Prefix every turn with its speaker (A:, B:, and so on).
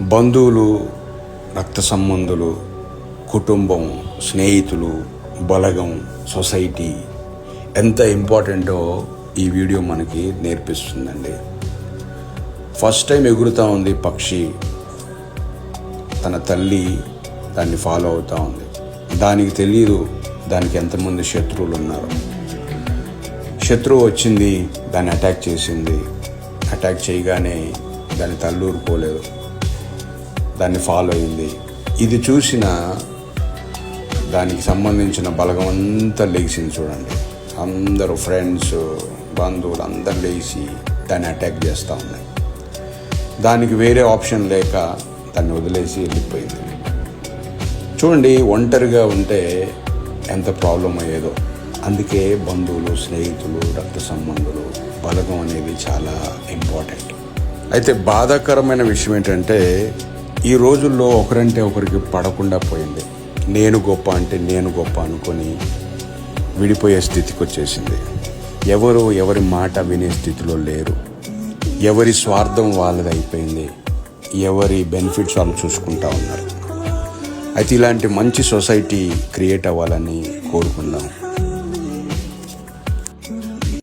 A: బంధువులు, రక్త సంబంధులు, కుటుంబం, స్నేహితులు, బలగం, సొసైటీ ఎంత ఇంపార్టెంటో ఈ వీడియో మనకి నేర్పిస్తుందండి. ఫస్ట్ టైం ఎగురుతూ ఉంది పక్షి, తన తల్లి దాన్ని ఫాలో అవుతూ ఉంది. దానికి తెలియదు దానికి ఎంతమంది శత్రువులు ఉన్నారు. శత్రువు వచ్చింది, దాన్ని అటాక్ చేసింది. అటాక్ చేయగానే దాని తల్లి ఊరుకోలేదు, దాన్ని ఫాలో అయింది. ఇది చూసిన దానికి సంబంధించిన బలగం అంతా లేచింది. చూడండి, అందరూ ఫ్రెండ్స్, బంధువులు అందరు లేచి దాన్ని అటాక్ చేస్తూ ఉన్నాయి. దానికి వేరే ఆప్షన్ లేక దాన్ని వదిలేసి వెళ్ళిపోయింది. చూడండి, ఒంటరిగా ఉంటే ఎంత ప్రాబ్లం అయ్యేదో. అందుకే బంధువులు, స్నేహితులు, రక్త సంబంధులు, బలగం అనేది చాలా ఇంపార్టెంట్. అయితే బాధాకరమైన విషయం ఏంటంటే ఈ రోజుల్లో ఒకరంటే ఒకరికి పడకుండా పోయింది. నేను గొప్ప అంటే నేను గొప్ప అనుకొని విడిపోయే స్థితికి వచ్చేసింది. ఎవరు ఎవరి మాట వినే స్థితిలో లేరు. ఎవరి స్వార్థం వాళ్ళది అయిపోయింది. ఎవరి బెనిఫిట్స్ వాళ్ళు చూసుకుంటూ ఉన్నారు. అయితే ఇలాంటి మంచి సొసైటీ క్రియేట్ అవ్వాలని కోరుకుందాం.